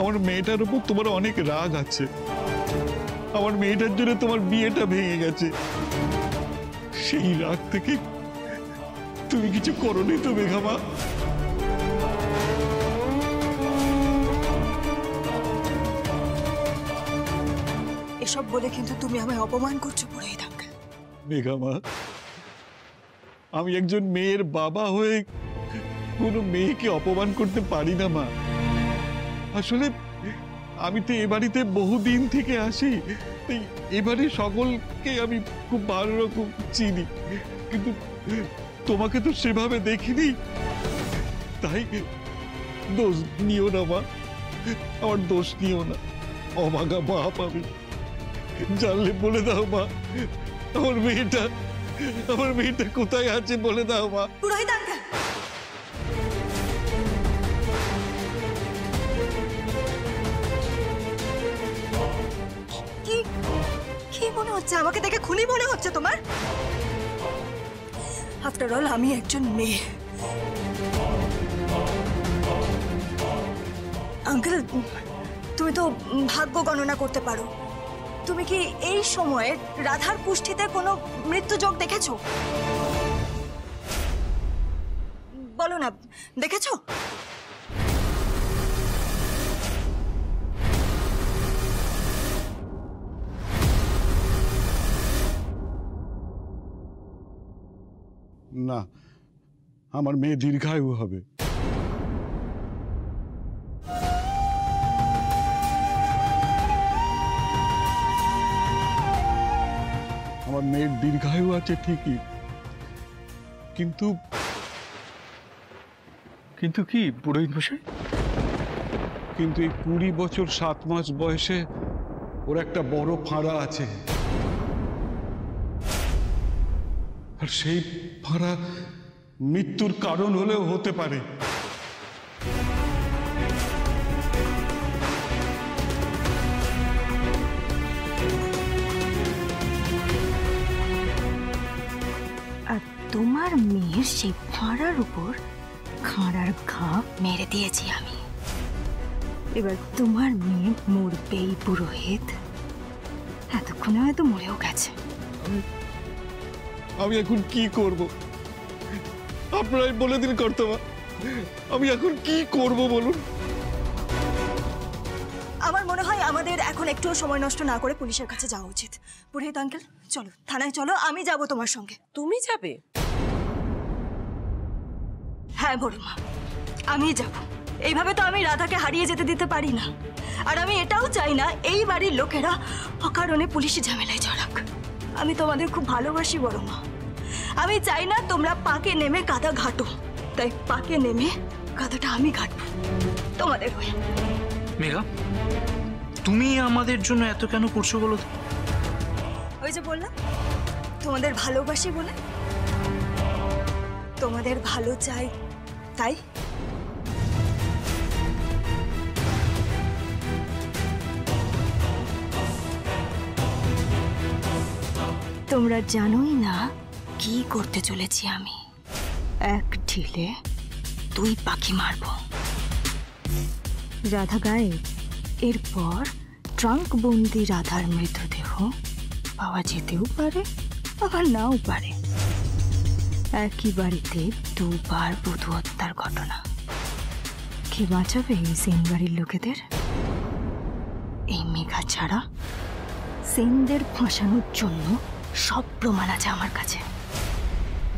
আমার মেয়েটার উপর তোমার অনেক রাগ আছে। আমার মেয়েটার জন্য তোমার বিয়েটা ভেঙে গেছে। সেই রাগ থেকে তুমি কিছু করোনি তো মেঘামা? এসব বলে কিন্তু তুমি আমায় অপমান করছো পুরোহিত আঙ্কেল। মেঘামা, আমি একজন মেয়ের বাবা হয়ে কোনো মেয়েকে অপমান করতে পারি না মা। আসলে আমি তো এ বাড়িতে বহুদিন থেকে আসি, এবারে সকলকে আমি খুব ভালো রকম চিনি, কিন্তু তোমাকে তো সেভাবে দেখিনি। তাই দোষ নিও না মা, আমার দোষ নিও না। অভাগা বাপ আমি, জানলে বলে দাও মা, আমার মেয়েটা কোথায় আছে বলে দাও মা। পুরোহিত আঙ্কেল, কি মনে হচ্ছে? আমাকে দেখে খুনি মনে হচ্ছে তোমার? আফটার অল আমি একজন মেয়ে। আঙ্কেল, তুমি তো ভাগ্য গণনা করতে পারো। তুমি কি এই সময়ে রাধার কুষ্ঠিতে কোনো মৃত্যুযোগ দেখেছো? বলো না, দেখেছো? না, আমার মেয়ে দীর্ঘায়ু হবে। আমার মেয়ের দীর্ঘায়ু আছে ঠিকই, কিন্তু কিন্তু কি পুরোহিত মশাই? কিন্তু এই 20 বছর 7 মাস বয়সে ওর একটা বড় ফাঁড়া আছে, আর সেই ফাঁড়া মৃত্যুর কারণ হলেও হতে পারে। আর তোমার মেয়ের সেই ফাঁড়ার উপর খাঁড়ার ঘা মেরে দিয়েছি আমি। এবার তোমার মেয়ে মরবেই পুরোহিত। এতক্ষণে হয়তো মরেও গেছে। আমি এখন কি করব? আপনারাই বলে দিন কর্তাবা, আমি এখন কি করব বলুন? আমার মনে হয় আমাদের এখন একটুও সময় নষ্ট না করে পুলিশের কাছে যাওয়া উচিত। পুরোহিত আঙ্কেল, চলো থানায় চলো, আমি যাব তোমার সঙ্গে। তুমি যাবে? হ্যাঁ বড়মা, আমি যাব। এইভাবে তো আমি রাধাকে হারিয়ে যেতে দিতে পারি না। আর আমি এটাও চাই না এই বাড়ির লোকেরা অকারণে পুলিশি ঝামেলায় জড়াক। আমি তোমাদের খুব ভালোবাসি বড়মা। আমি চাই না তোমরা পাকে নেমে কাদা ঘাটো। তাই পাকে নেমে কাদাটা আমি ঘাটবো তোমাদের হয়ে। মেঘা, তুমি আমাদের জন্য এত কেন করছো বলো তো? ওই যে বললাম, তোমাদের ভালোবাসি বলে, তোমাদের ভালো চাই তাই। তোমরা জানোই না কি করতে চলেছি আমি। এক ঢিলে 2 পাখি মারব। রাধা গায়ে এরপর ট্রাঙ্ক বন্দি রাধার মৃতদেহ পাওয়া যেতেও পারে, আবার নাও পারে। একই বাড়িতে 2 বার বধূ হত্যার ঘটনা। কে বাঁচাবে এই সেন বাড়ির লোকেদের? এই মেঘা ছাড়া সেনদের ফাঁসানোর জন্য সব প্রমাণ আছে আমার কাছে,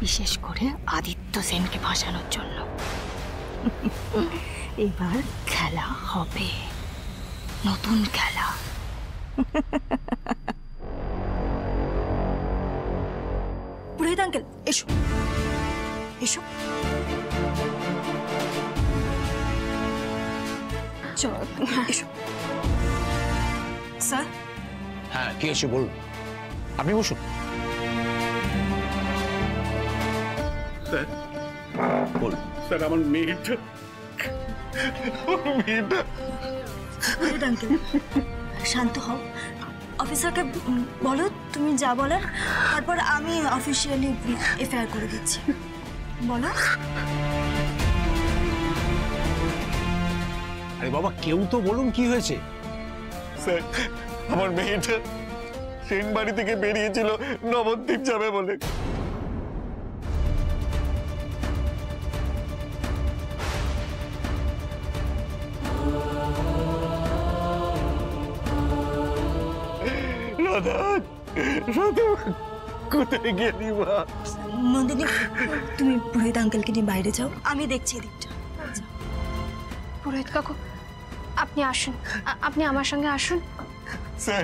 বিশেষ করে আদিত্য সেনকে ফাঁসানোর জন্য। এবার খেলা হবে, নতুন খেলা। পুরোহিত আঙ্কেল, এসো এসো। চলো এসো। স্যার। হ্যাঁ, কি আছে বলুন। আপনি বসুন। স্যার, বলুন। স্যার, আমার মেয়েটা পুরোহিত আঙ্কেল, শান্ত হও। অফিসারকে বলো তুমি যা বলার, তারপর আমি অফিসিয়ালি এফআইআর করে দিচ্ছি। বলো। আরে বাবা কেউ তো বলুন কি হয়েছে? স্যার, আমার মেয়েটা সেন বাড়ি থেকে বেরিয়েছিল নবদ্বীপ যাবে বলে। রাধা, রাধা কোথায় গেলি মা? নন্দিনী, তুমি পুরোহিত আঙ্কেলকে নিয়ে বাইরে যাও, আমি দেখছি এদিকটা। পুরোহিত কাকু, আপনি আসুন, আপনি আমার সঙ্গে আসুন। স্যার,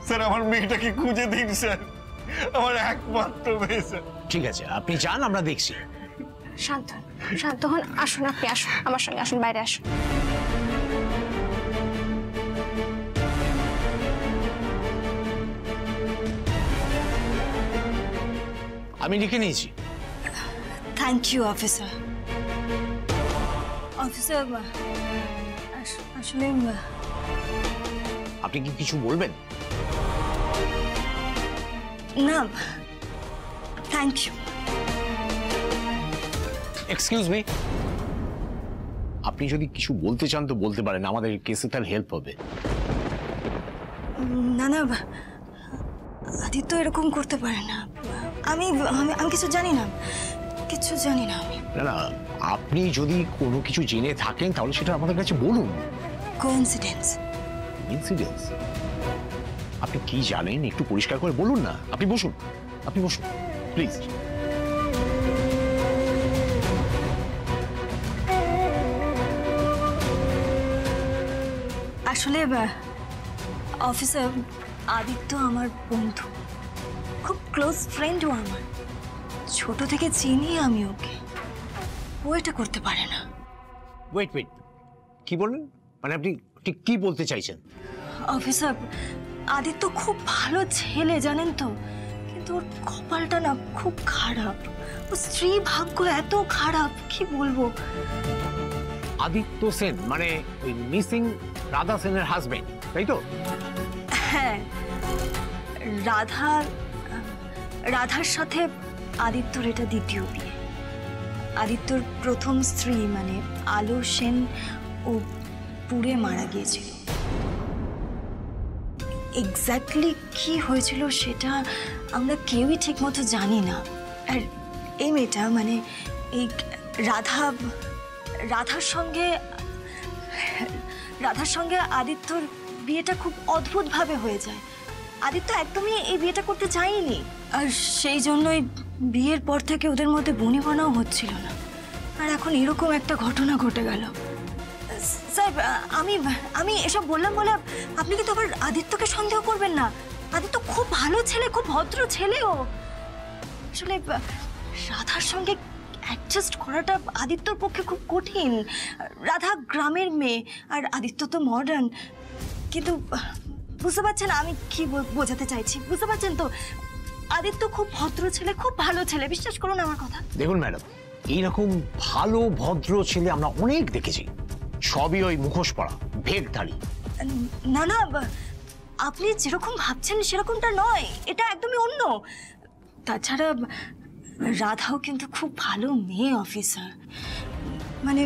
স্যার আমার মেয়েটাকে খুঁজে দিন স্যার, আমার একমাত্র মেয়ে স্যার। ঠিক আছে আপনি যান, আমরা দেখছি। শান্ত হন, শান্ত হন, আসুন, আপনি আসুন আমার সঙ্গে, আসুন বাইরে আসুন। আমি লিখে নিয়েছি। Thank you officer. অফিসার, আসলে আপনি কি কিছু বলবেন? না, থ্যাংক ইউ। এক্সকিউজ মি, আপনি যদি কিছু বলতে চান তো বলতে পারেন, আমাদের কেসে তার হেল্প হবে। না না, আদিত্য এরকম করতে পারে না। আমি আমি কিছু জানি না, কিছু জানি না আমি। না না, আপনি যদি কোনো কিছু জেনে থাকেন তাহলে সেটা আমাদের কাছে বলুন। কোইন্সিডেন্স। ইনসিডেন্স? আপনি কি জানেন একটু পরিষ্কার করে বলুন না। আপনি বসুন, আপনি বসুন প্লিজ। আসলে অফিসার, আদিত্য আমার বন্ধু, খুব ক্লোজ ফ্রেন্ডও আমার। ছোট থেকে চিনি আমি ওকে। ও এটা করতে পারে না। ওয়েট ওয়েট, কি বললেন? মানে আপনি ঠিক কি বলতে চাইছেন? অফিসার, আদিত্য খুব ভালো ছেলে জানেন তো, কিন্তু ওর কপালটা না খুব খারাপ। ও স্ত্রী ভাগ্য এত খারাপ, কি বলবো। আদিত্য সেন মানে ওই মিসিং রাধা সেনের হাজবেন্ড, তাই তো? হ্যাঁ, রাধার সাথে আদিত্যর এটা দ্বিতীয় বিয়ে। আদিত্যর প্রথম স্ত্রী মানে আলো সেন ও পুড়ে মারা গিয়েছিল। এক্স্যাক্টলি কি হয়েছিল সেটা আমরা কেউই ঠিক মতো জানি না। আর এই মেয়েটা মানে এই রাধার সঙ্গে আদিত্যর বিয়েটা খুব অদ্ভুতভাবে হয়ে যায়। আদিত্য একদমই এই বিয়েটা করতে চায়নি, আর সেই জন্যই বিয়ের পর থেকে ওদের মধ্যে বনিবনাও হচ্ছিল না। আর এখন এরকম একটা ঘটনা ঘটে গেল। স্যার, আমি এসব বললাম বলে আপনি কিন্তু আবার আদিত্যকে সন্দেহ করবেন না। আদিত্য খুব ভালো ছেলে, খুব ভদ্র ছেলেও। আসলে রাধার সঙ্গে অ্যাডজাস্ট করাটা আদিত্যর পক্ষে খুব কঠিন। রাধা গ্রামের মেয়ে আর আদিত্য তো মডার্ন। কিন্তু বুঝতে পারছেন আমি কি বোঝাতে চাইছি? বুঝতে পারছেন তো? আদিত্য খুব ভদ্র ছেলে, খুব ভালো ছেলে, বিশ্বাস করুন আমার কথা। দেখুন ম্যাডাম, এইরকম ভালো ভদ্র ছেলে আমরা অনেক দেখেছি, সবই ওই মুখোশ পরা ভেকধারী। না না, আপনি যেরকম ভাবছেন সেরকমটা নয়, এটা একদমই অন্য। তাছাড়া রাধাও কিন্তু খুব ভালো মেয়ে অফিসার। মানে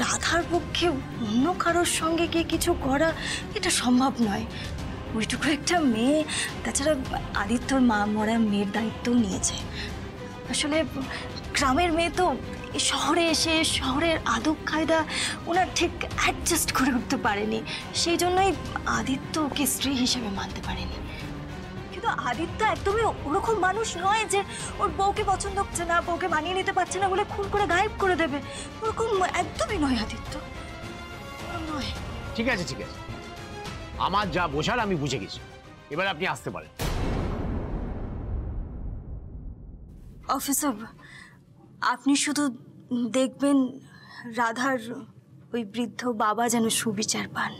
রাধার পক্ষে অন্য কারোর সঙ্গে গিয়ে কিছু করা এটা সম্ভব নয়। ওইটুকু একটা মেয়ে, তাছাড়া আদিত্যর মা মরা মেয়ের দায়িত্বও নিয়েছে। আসলে গ্রামের মেয়ে তো শহরে এসে শহরের আদব কায়দা ওনার ঠিক অ্যাডজাস্ট করে উঠতে পারেনি, সেই জন্যই আদিত্য ওকে স্ত্রী হিসেবে মানতে পারেনি। কিন্তু আদিত্য একদমই ওরকম মানুষ নয় যে ওর বউকে পছন্দ করছে না, বউকে মানিয়ে নিতে পারছে না বলে খুন করে গায়েব করে দেবে। ওরকম একদমই নয় আদিত্য, নয়। ঠিক আছে ঠিক আছে, আমার যা বোঝার আমি বুঝে গেছি, এবার আপনি আসতে পারেন। অফিসার, আপনি শুধু দেখবেন রাধার ওই বৃদ্ধ বাবা যেন সুবিচার পান।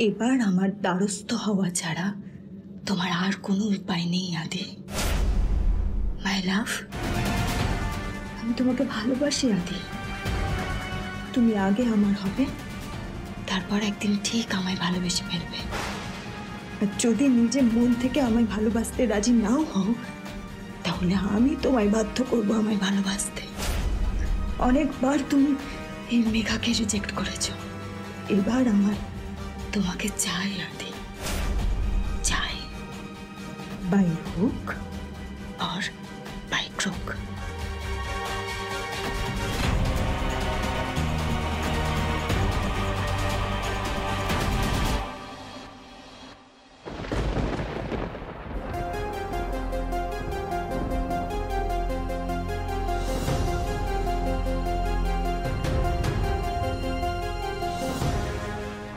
এবার আমার দ্বারস্থ হওয়া ছাড়া তোমার আর কোনো উপায় নেই আদি। মাই লাভ, আমি তোমাকে ভালোবাসি আদি। তুমি আগে আমার হবে, তারপর একদিন ঠিক আমায় ভালোবেসে ফেলবে। আর যদি নিজের মন থেকে আমায় ভালোবাসতে রাজি নাও হও, তাহলে আমি তোমায় বাধ্য করবো আমায় ভালোবাসতে। অনেকবার তুমি এই মেঘাকে রিজেক্ট করেছ, এবার আমার তোমাকে চাই আদি, চাই, বাই হুক আর বাই ক্রুক।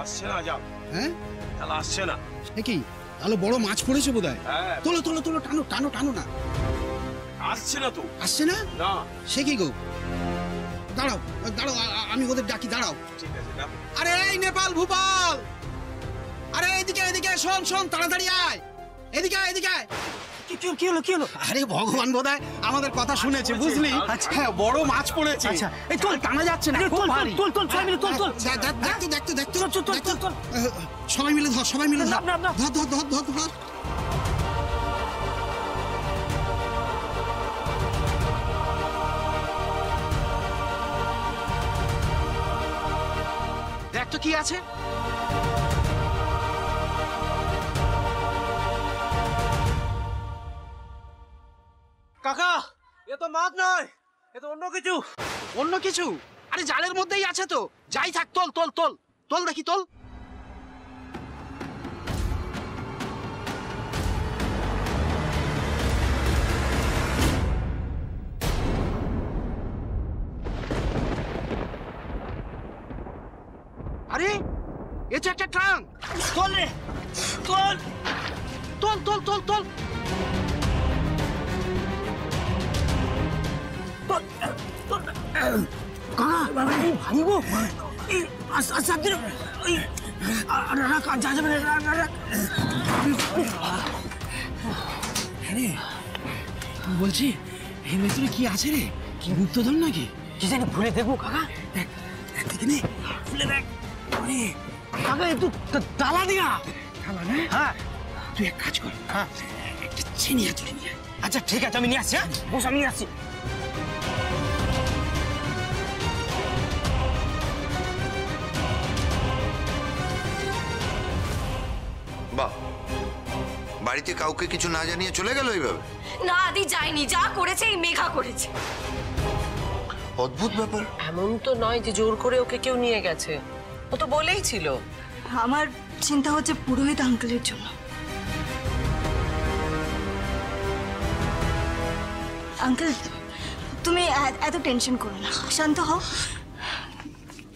আসছে না যাও, হ্যাঁ তাহলে আসছে না। এ কি তাহলে বড় মাছ পড়েছে বোধহয়। হ্যাঁ, তোলো তোলো তোলো, টানো টানো টানো না। আসছে না তো। আসছে না? না, সে কি গো? দাঁড়াও দাঁড়াও, আমি ওদের ডাকি, দাঁড়াও। ঠিক আছে না। আরে এই নেপাল ভূপাল, আরে এদিকে এদিকে, শোন শোন, তাড়াতাড়ি আয়, এদিকে আয়, এদিকে আয়। কি হলো কি হলো? আরে ভগবান বোধহয় আমাদের কথা শুনেছে, বুঝলি? হ্যাঁ, বড় মাছ পড়েছে। আচ্ছা, এই চল, টানা যাচ্ছে না, খুব ভারী। তোল তোল, সবাই মিলে তোল তোল। দেখতো দেখতো দেখতো, চল, চল, চল, চল। সবাই মিলে ধর, সবাই মিলে ধর, না, না, না। ধর ধর ধর ধর ধর। দেখ তো কি আছে। কাকা, এ তো মাছ নয়, এ তো অন্য কিছু। অন্য কিছু? আরে জালের মধ্যেই আছে তো, যাই থাক, তোল তোল তোল তোল, দেখি তোল। আরে এ তো একটা ট্রাঙ্ক। তোল রে, তোল। তোল তোল তোল তোল। বলছি এর ভেতরে কি আছে রে? কি গুপ্তধন নাকি? কি জানি, ভুলে দেখবো কাকা। দেখ দেখ, দেখি নে, খুলে দেখ। কাকা, এ তো তালা দিয়া। খালা না? হ্যাঁ তুই এক কাজ কর, হ্যাঁ, একটা চিনিয়া তুলে নিয়ে আয়। আচ্ছা ঠিক আছে, আমি নিয়ে আসছি। হ্যাঁ বস, আমি নিয়ে আসছি। বাহ, বাড়িতে কাউকে কিছু না জানিয়ে চলে গেল এইভাবে? না আদি যায়নি, যা করেছে এই মেঘা করেছে। অদ্ভুত ব্যাপার। এমন তো নয় যে জোর করে ওকে কেউ নিয়ে গেছে, ও তো বলেই ছিল। আমার চিন্তা হচ্ছে পুরোহিত আঙ্কেলের জন্য। আঙ্কেল, তুমি এত টেনশন করো না, শান্ত হও।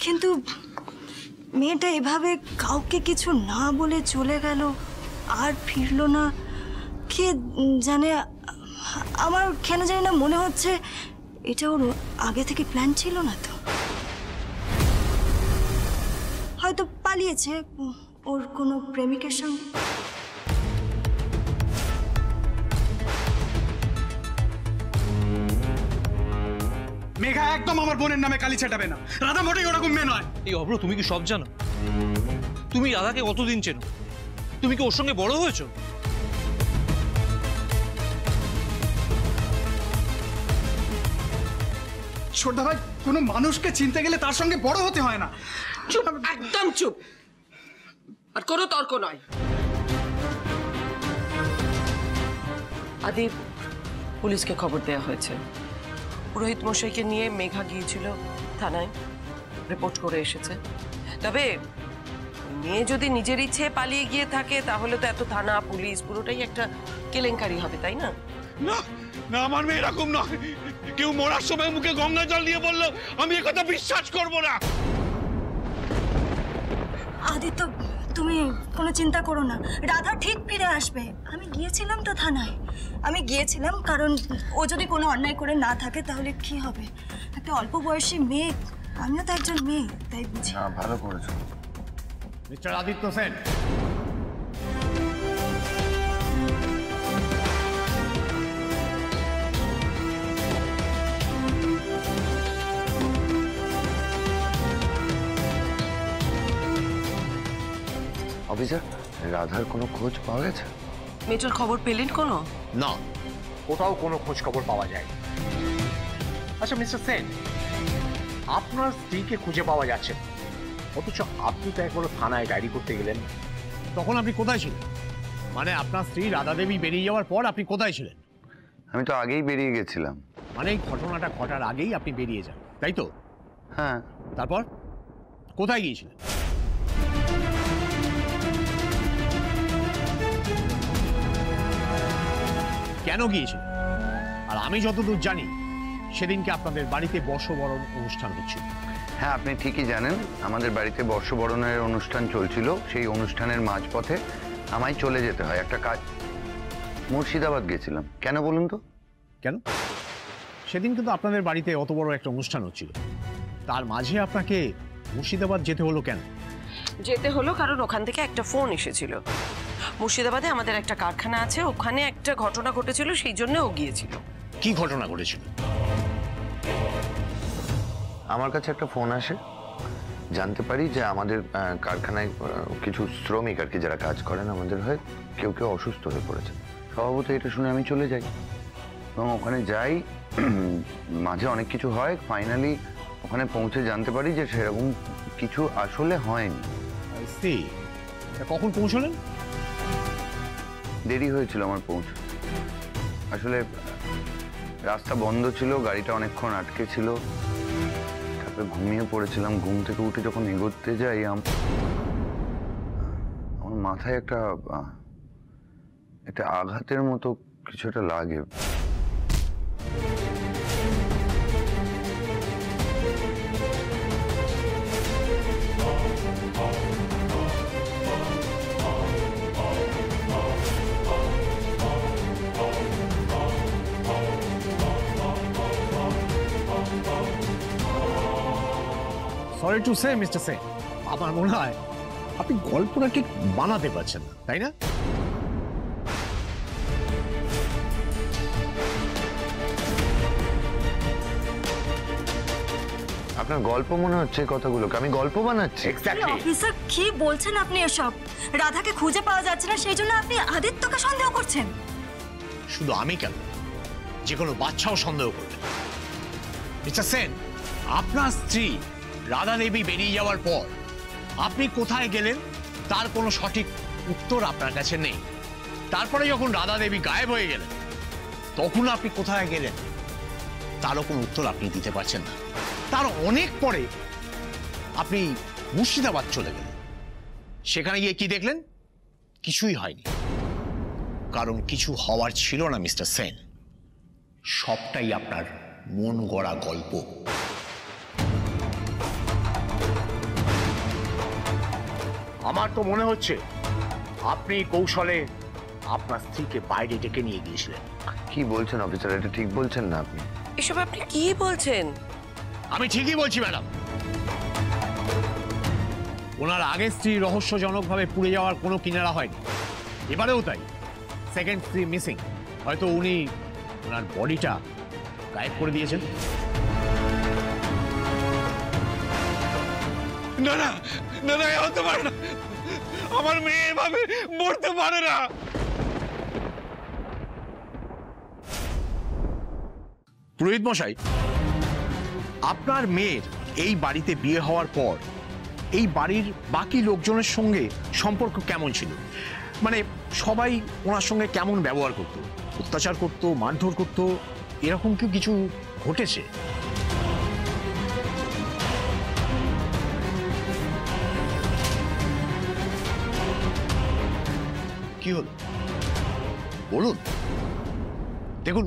কিন্তু মেয়েটা এভাবে কাউকে কিছু না বলে চলে গেল, আর ফিরলো না, কে জানে। আমার কেন জানি না মনে হচ্ছে এটা ওর আগে থেকে প্ল্যান ছিল না তো, হয়তো পালিয়েছে ওর কোনো প্রেমিকের সঙ্গে। মেঘা একদম আমার বোনের নামে কালি ছেটাবে না, রাধা মোটেই ওরকম মেয়ে নয়। এই অভ্র, তুমি কি সব জানো? তুমি রাধাকে কতদিন চেনো? তুমি কি ওর সঙ্গে বড় হয়েছো? ছোটদা ভাই, কোনো মানুষকে চিনতে গেলে তার সঙ্গে বড় হতে হয় না। চুপ, একদম চুপ, আর কোনো তর্ক নয়। আদি, পুলিশকে খবর দেওয়া হয়েছে। পুরোহিত মশাইকে নিয়ে মেঘা গিয়েছিল থানায়, রিপোর্ট করে এসেছে। তবে মেয়ে যদি নিজের ইচ্ছে পালিয়ে গিয়ে থাকে তাহলে তো এত থানা পুলিশ পুরোটাই একটা কেলেঙ্কারি হবে, তাই না? না না, আমার মেয়ে এরকম নয়। কেউ মরার সময় মুখে গঙ্গা জল নিয়ে বললো আমি এ কথা বিশ্বাস করবো না। আদিত্য, তুমি কোনো চিন্তা করো না, রাধা ঠিক ফিরে আসবে। আমি গিয়েছিলাম তো থানায়, আমি গিয়েছিলাম কারণ ও যদি কোনো অন্যায় করে না থাকে তাহলে কি হবে। একটা অল্প বয়সী মেয়ে, আমিও তো একজন মেয়ে, তাই বুঝি। ভালো করেছো। মিস্টার আদিত্য সেন, অফিসার, রাধার কোনো খোঁজ পাওয়া গেছে? মেয়েটার খবর পেলেন কোনো? না, কোথাও কোনো খোঁজ খবর পাওয়া যায়। আচ্ছা মিস্টার সেন, আপনার স্ত্রীকে খুঁজে পাওয়া যাচ্ছে না, অথচ আপনি তো একবার থানায় ডায়েরি করতে গেলেন। তখন আপনি কোথায় ছিলেন? মানে আপনার স্ত্রী রাধা দেবী বেরিয়ে যাওয়ার পর আপনি কোথায় ছিলেন? আমি তো আগেই বেরিয়ে গেছিলাম। মানে এই ঘটনাটা ঘটার আগেই আপনি বেরিয়ে যান, তাই তো? হ্যাঁ। তারপর কোথায় গিয়েছিলেন? কেন গিয়েছিলেন? আর আমি যতদূর জানি সেদিনকে আপনাদের বাড়িতে বর্ষবরণ অনুষ্ঠান হচ্ছিল। হ্যাঁ, আপনি ঠিকই জানেন, আমাদের বাড়িতে বর্ষবরণের অনুষ্ঠান চলছিল। সেই অনুষ্ঠানের মাঝপথে আমায় চলে যেতে হয় একটা কাজ। মুর্শিদাবাদ গেছিলাম। কেন বলুন তো? কেন? সেদিন কিন্তু আপনাদের বাড়িতে অত বড় একটা অনুষ্ঠান হচ্ছিল, তার মাঝে আপনাকে মুর্শিদাবাদ যেতে হলো কেন? যেতে হলো কারণ ওখান থেকে একটা ফোন এসেছিল। মুর্শিদাবাদে আমাদের একটা কারখানা আছে, ওখানে একটা ঘটনা ঘটেছিল, সেই জন্য ও গিয়েছিল। কি ঘটনা ঘটেছিল? আমার কাছে একটা ফোন আসে, জানতে পারি যে আমাদের কারখানায় কিছু শ্রমিক আর কি যারা কাজ করেন আমাদের হয়ে কেউ কেউ অসুস্থ হয়ে পড়েছে। স্বভাবত এটা শুনে আমি চলে যাই এবং ওখানে যাই। মাঝে অনেক কিছু হয়, ফাইনালি ওখানে পৌঁছে জানতে পারি যে সেরকম কিছু আসলে হয়নি। কখন পৌঁছলেন? দেরি হয়েছিল আমার পৌঁছে। আসলে রাস্তা বন্ধ ছিল, গাড়িটা অনেকক্ষণ আটকে ছিল, তারপরে ঘুমিয়ে পড়েছিলাম। ঘুম থেকে উঠে যখন এগোতে যাই আমার মাথায় একটা আঘাতের মতো কিছু একটা লাগে। Sorry to say mister Sen, আমার মনে হয় আপনি গল্পটা ঠিক বানাতে পারছেন না, তাই না? আপনার গল্প মনে হচ্ছে কথাগুলোকে আমি গল্প বানাচ্ছি। অফিসার কি বলছেন আপনি এসব? রাধাকে খুঁজে পাওয়া যাচ্ছে না, সেই জন্য আপনি আদিত্যকে সন্দেহ করছেন? শুধু আমি কেন, যে কোনো বাচ্চাও সন্দেহ করবে। মিস্টার সেন, আপনার স্ত্রী রাধা দেবী বেরিয়ে যাওয়ার পর আপনি কোথায় গেলেন তার কোনো সঠিক উত্তর আপনার কাছে নেই। তারপরে যখন রাধা দেবী গায়েব হয়ে গেলেন তখন আপনি কোথায় গেলেন তারও কোনো উত্তর আপনি দিতে পারছেন না। তার অনেক পরে আপনি মুর্শিদাবাদ চলে গেলেন, সেখানে গিয়ে কি দেখলেন? কিছুই হয়নি, কারণ কিছু হওয়ার ছিল না মিস্টার সেন। সবটাই আপনার মন গড়া গল্প। আমার তো মনে হচ্ছে আপনি কৌশলে আপনার স্ত্রীকে বাইরে ডেকে নিয়ে গিয়েছিলেন। কি বলছেন অফিসার? এটা ঠিক বলছেন না আপনি। এসব আপনি কি বলছেন? আমি ঠিকই বলছি ম্যাডাম। ওনার আগের স্ত্রী রহস্যজনকভাবে পুড়ে যাওয়ার কোনো কিনারা হয়নি, এবারেও তাই। সেকেন্ড স্ত্রী মিসিং, হয়তো উনি ওনার বডিটা গায়েব করে দিয়েছেন। না না না না, হতে পারে না, আমার মেয়ে এভাবে মরতে পারে না। পুরোহিত মশাই, আপনার মেয়ের এই বাড়িতে বিয়ে হওয়ার পর এই বাড়ির বাকি লোকজনের সঙ্গে সম্পর্ক কেমন ছিল? মানে সবাই ওনার সঙ্গে কেমন ব্যবহার করত? অত্যাচার করত, মারধর করত, এরকম কি কিছু ঘটেছে? কি হলো বলুন। দেখুন,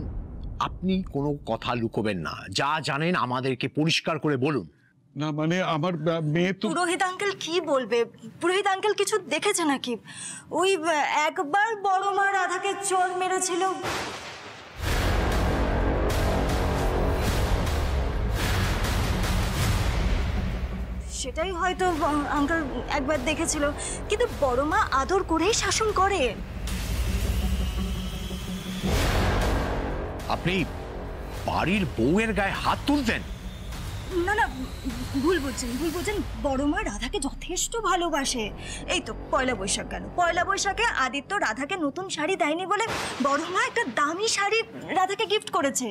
আপনি কোনো কথা লুকোবেন না, যা জানেন আমাদেরকে পরিষ্কার করে বলুন। না মানে আমার মেয়ে তো। পুরোহিত আঙ্কেল কি বলবে? পুরোহিত আঙ্কেল কিছু দেখেছে নাকি? ওই একবার বড় মা রাধাকে চোর মেরেছিল, সেটাই হয়তো আঙ্কেল একবার দেখেছিল, কিন্তু বড় মা আদর করেই শাসন করে। আপনি বাড়ির বউয়ের গায়ে হাত তুলতেন? না না, ভুল বলছেন, ভুল বলছেন। বড় মা রাধাকে যথেষ্ট ভালোবাসে। এই তো পয়লা বৈশাখ গেল, পয়লা বৈশাখে আদিত্য রাধাকে নতুন শাড়ি দেয়নি বলে বড় মা একটা দামি শাড়ি রাধাকে গিফট করেছে।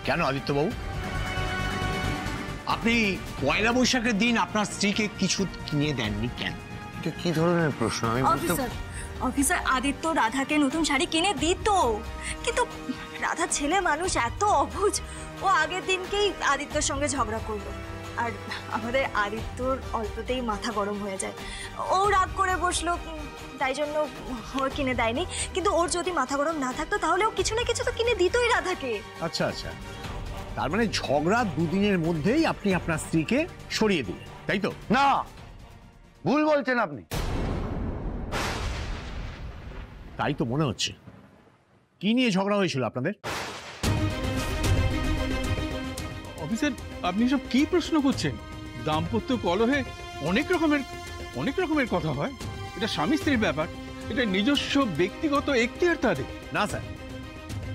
কেন আদিত্যবাবু? আপনি পয়লা বৈশাখের দিন আপনার স্ত্রীকে কিছু কিনে দেননি কেন? এটা কি ধরনের প্রশ্ন? আমি অফিসার অফিসার আদিত্য রাধাকে নতুন শাড়ি কিনে দিত, কিন্তু রাধা ছেলে মানুষ এত অবুঝ, ও আগের দিনকেই আদিত্যর সঙ্গে ঝগড়া করলো। আর আমাদের আদিত্যর অল্পতেই মাথা গরম হয়ে যায়, ও রাগ করে বসলো, তাই জন্য ও কিনে দেয়নি। কিন্তু ওর যদি মাথা গরম না থাকতো তাহলে ও কিছু না কিছু তো কিনে দিতই রাধাকে। আচ্ছা আচ্ছা, তার মানে ঝগড়া দুদিনের মধ্যেই আপনি আপনার স্ত্রীকে সরিয়ে দিলেন, তাই তো? না, ভুল বলছেন আপনি। তাই তো মনে হচ্ছে। কি নিয়ে ঝগড়া হয়েছিল আপনাদের? অফিসার, আপনি সব কি প্রশ্ন করছেন? দাম্পত্য কলহে অনেক রকমের কথা হয়। এটা স্বামী স্ত্রীর ব্যাপার, এটা নিজস্ব ব্যক্তিগত এখতিয়ার তাদের। না স্যার,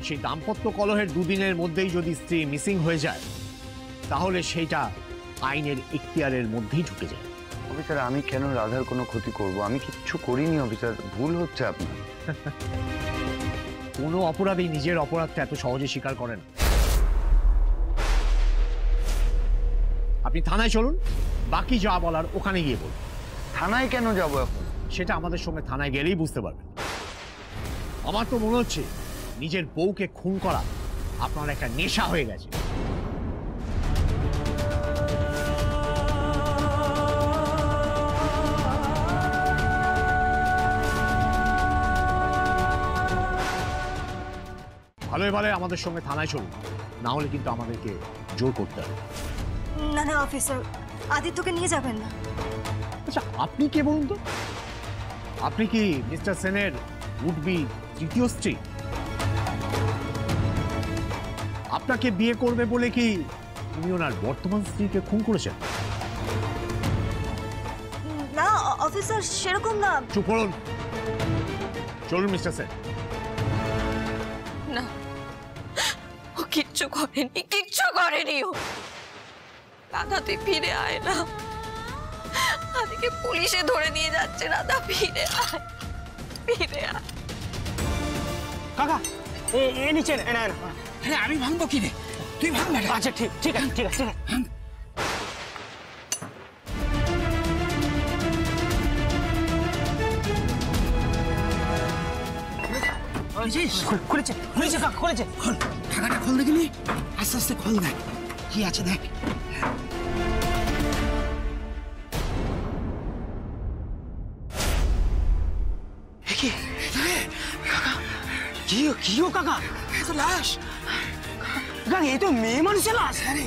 সেই দাম্পত্য কলহের দুদিনের মধ্যেই যদি স্ত্রী মিসিং হয়ে যায় তাহলে সেইটা আইনের এখতিয়ারের মধ্যেই ঢুকে যায়। অফিসার, আমি কেন রাধার কোনো ক্ষতি করব? আমি কিচ্ছু করিনি অফিসার, ভুল হচ্ছে আপনার। কোনো অপরাধী নিজের অপরাধটা এত সহজে স্বীকার করেন। আপনি থানায় চলুন, বাকি যা বলার ওখানে গিয়ে বলুন। থানায় কেন যাবো এখন? সেটা আমাদের সঙ্গে থানায় গেলেই বুঝতে পারবেন। আমার তো মনে হচ্ছে নিজের বউকে খুন করা আপনার একটা নেশা হয়ে গেছে। ভালো এবারে আমাদের সঙ্গে থানায় চলুন, না হলে কিন্তু আমাদেরকে জোর করতে হবে। না না অফিসার, আদিত্যকে নিয়ে যাবেন না। আচ্ছা, আপনি কে বলুন তো? আপনি কি মিস্টার সেনের উড বি তৃতীয় স্ত্রী? আপনাকে বিয়ে করবে বলে কি উনি ওনার বর্তমান স্ত্রীকে খুন করেছেন? না অফিসার, সেরকম না। চুপ করুন, চলুন মিস্টার সেন। না, ও কিচ্ছু করেনি ও। রাধা, তুই ফিরে আয় না, আদিকে পুলিশে ধরে নিয়ে যাচ্ছে। রাধা, ফিরে আয়। কাকা এ নিচে না না। হ্যাঁ, আমি ভাঙবো কি রে? তুই ভাঙ না। আচ্ছা ঠিক আছে। খুলেছে কাকা, খুলেছে। খোল, ঢাকাটা খোল দেখিনি। আস্তে আস্তে খোল, দেখ কি আছে দেখ। কি কাকা? লাশ কাকা, এ তো মেয়ে মানুষের লাশ। আরে